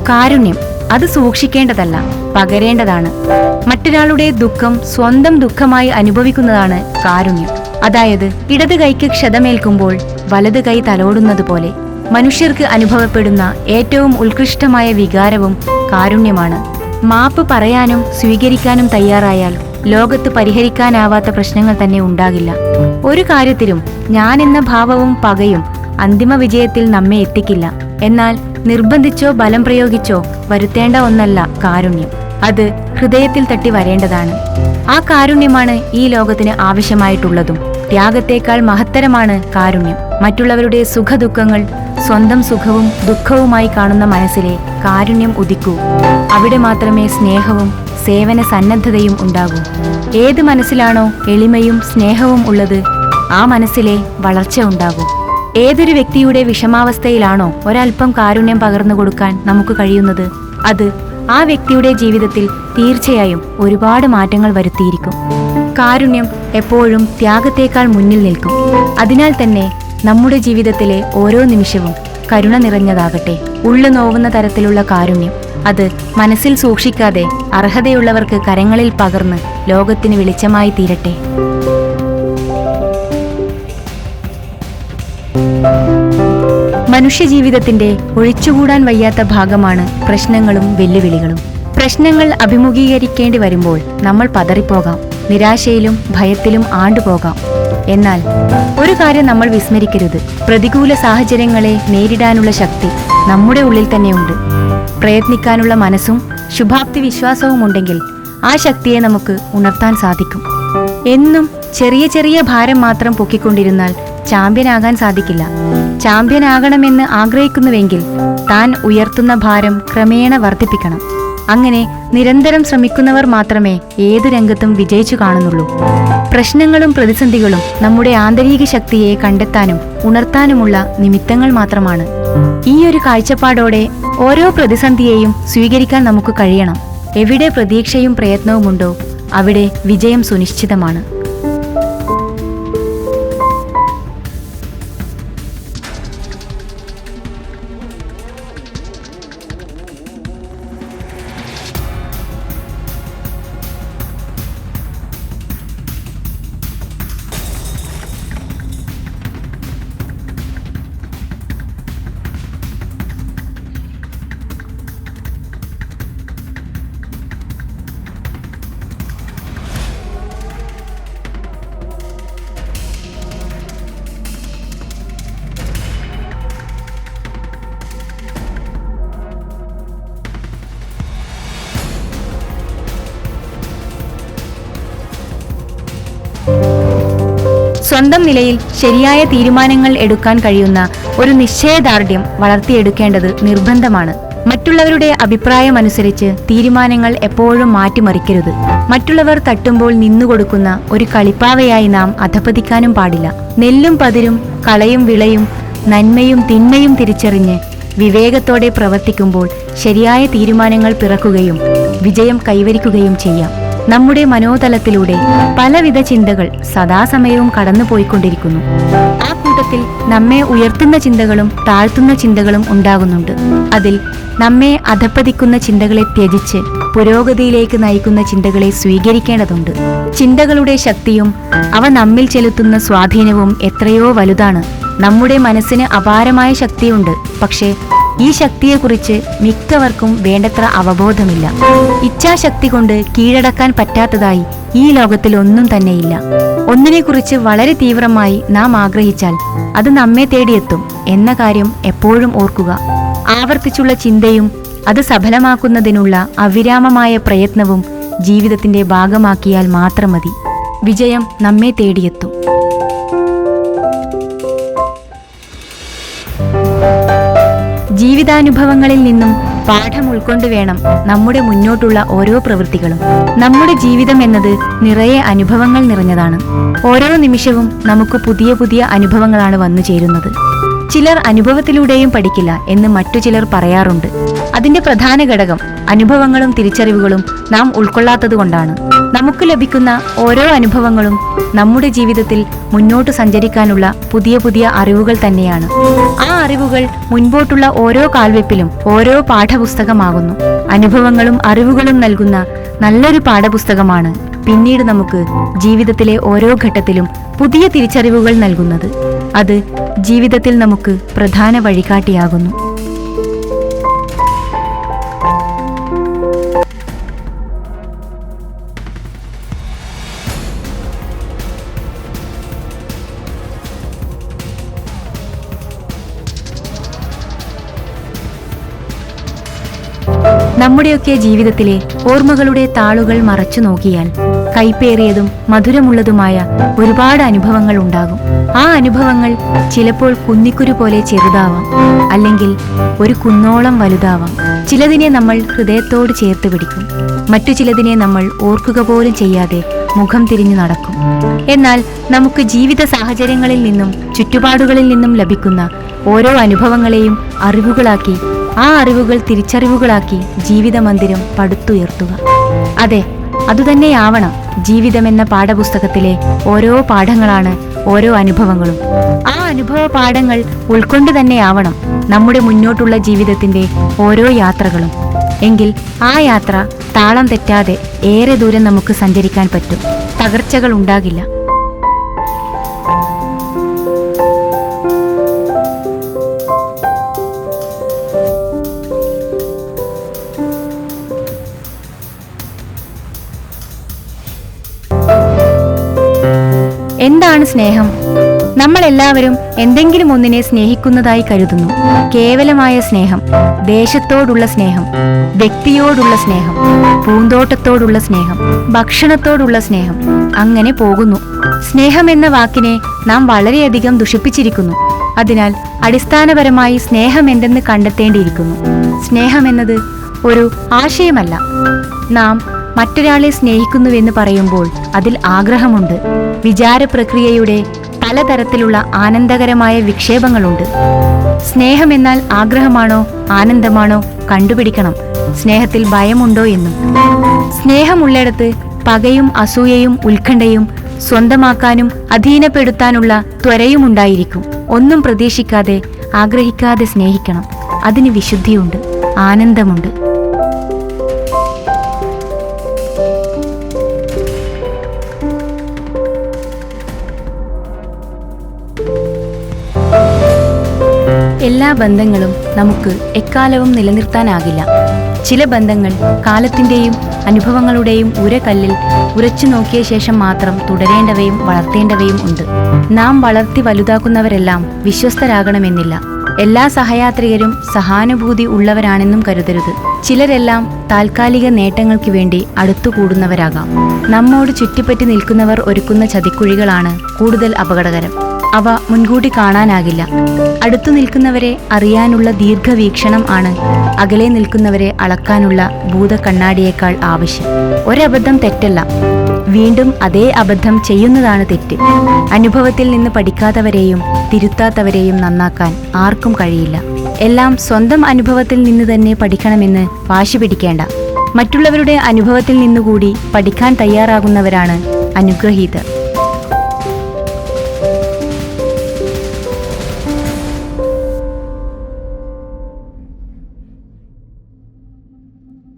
കാരുണ്യം അത് സൂക്ഷിക്കേണ്ടതല്ല, പകരേണ്ടതാണ്. മറ്റൊരാളുടെ ദുഃഖം സ്വന്തം ദുഃഖമായി അനുഭവിക്കുന്നതാണ് കാരുണ്യം. അതായത് ഇടത് കൈക്ക് ക്ഷതമേൽക്കുമ്പോൾ വലത് കൈ തലോടുന്നത് പോലെ മനുഷ്യർക്ക് അനുഭവപ്പെടുന്ന ഏറ്റവും ഉത്കൃഷ്ടമായ വികാരവും കാരുണ്യമാണ്. മാപ്പ് പറയാനും സ്വീകരിക്കാനും തയ്യാറായാൽ ലോകത്ത് പരിഹരിക്കാനാവാത്ത പ്രശ്നങ്ങൾ തന്നെ ഉണ്ടാകില്ല. ഒരു കാര്യത്തിലും ഞാൻ എന്ന ഭാവവും പകയും അന്തിമ വിജയത്തിൽ നമ്മെ എത്തിക്കില്ല. എന്നാൽ നിർബന്ധിച്ചോ ബലം പ്രയോഗിച്ചോ വരുത്തേണ്ട ഒന്നല്ല കാരുണ്യം. അത് ഹൃദയത്തിൽ തട്ടി വരേണ്ടതാണ്. ആ കാരുണ്യമാണ് ഈ ലോകത്തിന് ആവശ്യമായിട്ടുള്ളതും. ത്യാഗത്തേക്കാൾ മഹത്തരമാണ് കാരുണ്യം. മറ്റുള്ളവരുടെ സുഖദുഃഖങ്ങൾ സ്വന്തം സുഖവും ദുഃഖവുമായി കാണുന്ന മനസ്സിലെ കാരുണ്യം ഉദിക്കൂ. അവിടെ മാത്രമേ സ്നേഹവും സേവന സന്നദ്ധതയും ഉണ്ടാകൂ. ഏത് മനസ്സിലാണോ എളിമയും സ്നേഹവും ഉള്ളത്, ആ മനസ്സിലെ വളർച്ച ഉണ്ടാകൂ. ഏതൊരു വ്യക്തിയുടെ വിഷമാവസ്ഥയിലാണോ ഒരൽപ്പം കാരുണ്യം പകർന്നു കൊടുക്കാൻ നമുക്ക് കഴിയുന്നത്, അത് ആ വ്യക്തിയുടെ ജീവിതത്തിൽ തീർച്ചയായും ഒരുപാട് മാറ്റങ്ങൾ വരുത്തിയിരിക്കും. കാരുണ്യം എപ്പോഴും ത്യാഗത്തേക്കാൾ മുന്നിൽ നിൽക്കും. അതിനാൽ തന്നെ നമ്മുടെ ജീവിതത്തിലെ ഓരോ നിമിഷവും കരുണ നിറഞ്ഞതാകട്ടെ. ഉള്ളു നോവുന്ന തരത്തിലുള്ള കാരുണ്യം അത് മനസ്സിൽ സൂക്ഷിക്കാതെ അർഹതയുള്ളവർക്ക് കരങ്ങളിൽ പകർന്ന് ലോകത്തിന് വെളിച്ചമായി തീരട്ടെ. മനുഷ്യജീവിതത്തിന്റെ ഒഴിച്ചുകൂടാൻ വയ്യാത്ത ഭാഗമാണ് പ്രശ്നങ്ങളും വെല്ലുവിളികളും. പ്രശ്നങ്ങൾ അഭിമുഖീകരിക്കേണ്ടി വരുമ്പോൾ നമ്മൾ പതറിപ്പോകാം, നിരാശയിലും ഭയത്തിലും ആണ്ടുപോകാം. എന്നാൽ ഒരു കാര്യം നമ്മൾ വിസ്മരിക്കരുത്, പ്രതികൂല സാഹചര്യങ്ങളെ നേരിടാനുള്ള ശക്തി നമ്മുടെ ഉള്ളിൽ തന്നെയുണ്ട്. പ്രയത്നിക്കാനുള്ള മനസ്സും ശുഭാപ്തി വിശ്വാസവും ഉണ്ടെങ്കിൽ ആ ശക്തിയെ നമുക്ക് ഉണർത്താൻ സാധിക്കും. എന്നും ചെറിയ ചെറിയ ഭാരം മാത്രം പൊക്കിക്കൊണ്ടിരുന്നാൽ ചാമ്പ്യനാകാൻ സാധിക്കില്ല. ചാമ്പ്യനാകണമെന്ന് ആഗ്രഹിക്കുന്നുവെങ്കിൽ താൻ ഉയർത്തുന്ന ഭാരം ക്രമേണ വർദ്ധിപ്പിക്കണം. അങ്ങനെ നിരന്തരം ശ്രമിക്കുന്നവർ മാത്രമേ ഏതു രംഗത്തും വിജയിച്ചു കാണുന്നുള്ളൂ. പ്രശ്നങ്ങളും പ്രതിസന്ധികളും നമ്മുടെ ആന്തരിക ശക്തിയെ കണ്ടെത്താനും ഉണർത്താനുമുള്ള നിമിത്തങ്ങൾ മാത്രമാണ്. ഈ ഒരു കാഴ്ചപ്പാടോടെ ഓരോ പ്രതിസന്ധിയെയും സ്വീകരിക്കാൻ നമുക്ക് കഴിയണം. എവിടെ പ്രതീക്ഷയും പ്രയത്നവുമുണ്ടോ അവിടെ വിജയം സുനിശ്ചിതമാണ്. സ്വന്തം നിലയിൽ ശരിയായ തീരുമാനങ്ങൾ എടുക്കാൻ കഴിയുന്ന ഒരു നിശ്ചയദാർഢ്യം വളർത്തിയെടുക്കേണ്ടത് നിർബന്ധമാണ്. മറ്റുള്ളവരുടെ അഭിപ്രായമനുസരിച്ച് തീരുമാനങ്ങൾ എപ്പോഴും മാറ്റിമറിക്കരുത്. മറ്റുള്ളവർ തട്ടുമ്പോൾ നിന്നുകൊടുക്കുന്ന ഒരു കളിപ്പാവയായി നാം അധപ്പതിക്കാനും പാടില്ല. നെല്ലും പതിരും കളയും വിളയും നന്മയും തിന്മയും തിരിച്ചറിഞ്ഞ് വിവേകത്തോടെ പ്രവർത്തിക്കുമ്പോൾ ശരിയായ തീരുമാനങ്ങൾ പിറക്കുകയും വിജയം കൈവരിക്കുകയും ചെയ്യാം. നമ്മുടെ മനോതലത്തിലൂടെ പലവിധ ചിന്തകൾ സദാസമയവും കടന്നുപോയിക്കൊണ്ടിരിക്കുന്നു. ആ കൂട്ടത്തിൽ നമ്മെ ഉയർത്തുന്ന ചിന്തകളും താഴ്ത്തുന്ന ചിന്തകളും ഉണ്ടാകുന്നുണ്ട്. അതിൽ നമ്മെ അധപ്പതിക്കുന്ന ചിന്തകളെ ത്യജിച്ച് പുരോഗതിയിലേക്ക് നയിക്കുന്ന ചിന്തകളെ സ്വീകരിക്കേണ്ടതുണ്ട്. ചിന്തകളുടെ ശക്തിയും അവ നമ്മിൽ ചെലുത്തുന്ന സ്വാധീനവും എത്രയോ വലുതാണ്. നമ്മുടെ മനസ്സിന് അപാരമായ ശക്തിയുണ്ട്. പക്ഷേ ഈ ശക്തിയെക്കുറിച്ച് മിക്കവർക്കും വേണ്ടത്ര അവബോധമില്ല. ഇച്ഛാശക്തി കൊണ്ട് കീഴടക്കാൻ പറ്റാത്തതായി ഈ ലോകത്തിൽ ഒന്നും തന്നെയില്ല. ഒന്നിനെക്കുറിച്ച് വളരെ തീവ്രമായി നാം ആഗ്രഹിച്ചാൽ അത് നമ്മെ തേടിയെത്തും എന്ന കാര്യം എപ്പോഴും ഓർക്കുക. ആവർത്തിച്ചുള്ള ചിന്തയും അത് സഫലമാക്കുന്നതിനുള്ള അവിരാമമായ പ്രയത്നവും ജീവിതത്തിന്റെ ഭാഗമാക്കിയാൽ മാത്രം മതി. വിജയം നമ്മെ തേടിയെത്തും. ജീവിതാനുഭവങ്ങളിൽ നിന്നും പാഠം ഉൾക്കൊണ്ടുവേണം നമ്മുടെ മുന്നോട്ടുള്ള ഓരോ പ്രവൃത്തികളും. നമ്മുടെ ജീവിതം എന്നത് നിറയെ അനുഭവങ്ങൾ നിറഞ്ഞതാണ്. ഓരോ നിമിഷവും നമുക്ക് പുതിയ പുതിയ അനുഭവങ്ങളാണ് വന്നു ചേരുന്നത്. ചിലർ അനുഭവത്തിലൂടെയും പഠിക്കില്ല എന്ന് മറ്റു ചിലർ പറയാറുണ്ട്. അതിന്റെ പ്രധാന ഘടകം അനുഭവങ്ങളും തിരിച്ചറിവുകളും നാം ഉൾക്കൊള്ളാത്തതുകൊണ്ടാണ്. നമുക്ക് ലഭിക്കുന്ന ഓരോ അനുഭവങ്ങളും നമ്മുടെ ജീവിതത്തിൽ മുന്നോട്ട് സഞ്ചരിക്കാനുള്ള പുതിയ പുതിയ അറിവുകൾ തന്നെയാണ്. ആ അറിവുകൾ മുൻപോട്ടുള്ള ഓരോ കാൽവെപ്പിലും ഓരോ പാഠപുസ്തകമാകുന്നു. അനുഭവങ്ങളും അറിവുകളും നൽകുന്ന നല്ലൊരു പാഠപുസ്തകമാണ് പിന്നീട് നമുക്ക് ജീവിതത്തിലെ ഓരോ ഘട്ടത്തിലും പുതിയ തിരിച്ചറിവുകൾ നൽകുന്നത്. അത് ജീവിതത്തിൽ നമുക്ക് പ്രധാന വഴികാട്ടിയാകുന്നു. നമ്മുടെയൊക്കെ ജീവിതത്തിലെ ഓർമ്മകളുടെ താളുകൾ മറച്ചു നോക്കിയാൽ കൈപ്പേറിയതും മധുരമുള്ളതുമായ ഒരുപാട് അനുഭവങ്ങൾ ഉണ്ടാകും. ആ അനുഭവങ്ങൾ ചിലപ്പോൾ കുന്നിക്കുരു പോലെ ചെറുതാവാം, അല്ലെങ്കിൽ ഒരു കുന്നോളം വലുതാവാം. ചിലതിനെ നമ്മൾ ഹൃദയത്തോട് ചേർത്ത് പിടിക്കും, മറ്റു ചിലതിനെ നമ്മൾ ഓർക്കുക പോലും ചെയ്യാതെ മുഖം തിരിഞ്ഞു നടക്കും. എന്നാൽ നമുക്ക് ജീവിത സാഹചര്യങ്ങളിൽ നിന്നും ചുറ്റുപാടുകളിൽ നിന്നും ലഭിക്കുന്ന ഓരോ അനുഭവങ്ങളെയും അറിവുകളാക്കി, ആ അറിവുകൾ തിരിച്ചറിവുകളാക്കി ജീവിതമന്ദിരം പടുത്തുയർത്തുക. അതെ, അതുതന്നെയാവണം ജീവിതമെന്ന പാഠപുസ്തകത്തിലെ ഓരോ പാഠങ്ങളാണ് ഓരോ അനുഭവങ്ങളും. ആ അനുഭവ പാഠങ്ങൾ ഉൾക്കൊണ്ട് തന്നെയാവണം നമ്മുടെ മുന്നോട്ടുള്ള ജീവിതത്തിന്റെ ഓരോ യാത്രകളും. എങ്കിൽ ആ യാത്ര താളം തെറ്റാതെ ഏറെ ദൂരം നമുക്ക് സഞ്ചരിക്കാൻ പറ്റും. തകർച്ചകൾ ഉണ്ടാകില്ല. എന്താണ് സ്നേഹം? നമ്മൾ എല്ലാവരും എന്തെങ്കിലും ഒന്നിനെ സ്നേഹിക്കുന്നതായി കരുതുന്നു. കേവലമായ സ്നേഹം, ദേശത്തോടുള്ള സ്നേഹം, വ്യക്തിയോടുള്ള സ്നേഹം, പൂന്തോട്ടത്തോടുള്ള സ്നേഹം, ഭക്ഷണത്തോടുള്ള സ്നേഹം, അങ്ങനെ പോകുന്നു. സ്നേഹം എന്ന വാക്കിനെ നാം വളരെയധികം ദുഷിപ്പിച്ചിരിക്കുന്നു. അതിനാൽ അടിസ്ഥാനപരമായി സ്നേഹം എന്തെന്ന് കണ്ടെത്തേണ്ടിയിരിക്കുന്നു. സ്നേഹമെന്നത് ഒരു ആശയമല്ല. നാം മറ്റൊരാളെ സ്നേഹിക്കുന്നുവെന്ന് പറയുമ്പോൾ അതിൽ ആഗ്രഹമുണ്ട്. വിചാരപ്രക്രിയയുടെ പലതരത്തിലുള്ള ആനന്ദകരമായ വിക്ഷേപങ്ങളുണ്ട്. സ്നേഹമെന്നാൽ ആഗ്രഹമാണോ ആനന്ദമാണോ കണ്ടുപിടിക്കണം. സ്നേഹത്തിൽ ഭയമുണ്ടോ എന്നും. സ്നേഹമുള്ളിടത്ത് പകയും അസൂയയും ഉത്കണ്ഠയും സ്വന്തമാക്കാനും അധീനപ്പെടുത്താനുള്ള ത്വരയുമുണ്ടായിരിക്കും. ഒന്നും പ്രതീക്ഷിക്കാതെ ആഗ്രഹിക്കാതെ സ്നേഹിക്കണം. അതിന് വിശുദ്ധിയുണ്ട്, ആനന്ദമുണ്ട്. എല്ലാ ബന്ധങ്ങളും നമുക്ക് എക്കാലവും നിലനിർത്താനാകില്ല. ചില ബന്ധങ്ങൾ കാലത്തിൻ്റെയും അനുഭവങ്ങളുടെയും ഉരകല്ലിൽ ഉരച്ചു നോക്കിയ ശേഷം മാത്രം തുടരേണ്ടവയും വളർത്തേണ്ടവയും ഉണ്ട്. നാം വളർത്തി വലുതാക്കുന്നവരെല്ലാം വിശ്വസ്തരാകണമെന്നില്ല. എല്ലാ സഹയാത്രികരും സഹാനുഭൂതി ഉള്ളവരാണെന്നും കരുതരുത്. ചിലരെല്ലാം താൽക്കാലിക നേട്ടങ്ങൾക്ക് വേണ്ടി അടുത്തുകൂടുന്നവരാകാം. നമ്മോട് ചുറ്റിപ്പറ്റി നിൽക്കുന്നവർ ഒരുക്കുന്ന ചതിക്കുഴികളാണ് കൂടുതൽ അപകടകരം. അവ മുൻകൂട്ടി കാണാനാകില്ല. അടുത്തു നിൽക്കുന്നവരെ അറിയാനുള്ള ദീർഘവീക്ഷണം ആണ് അകലെ നിൽക്കുന്നവരെ അളക്കാനുള്ള ഭൂതക്കണ്ണാടിയേക്കാൾ ആവശ്യം. ഒരബദ്ധം തെറ്റല്ല, വീണ്ടും അതേ അബദ്ധം ചെയ്യുന്നതാണ് തെറ്റ്. അനുഭവത്തിൽ നിന്ന് പഠിക്കാത്തവരെയും തിരുത്താത്തവരെയും നന്നാക്കാൻ ആർക്കും കഴിയില്ല. എല്ലാം സ്വന്തം അനുഭവത്തിൽ നിന്ന് തന്നെ പഠിക്കണമെന്ന് വാശി പിടിക്കേണ്ട. മറ്റുള്ളവരുടെ അനുഭവത്തിൽ നിന്നുകൂടി പഠിക്കാൻ തയ്യാറാകുന്നവരാണ് അനുഗ്രഹീതർ.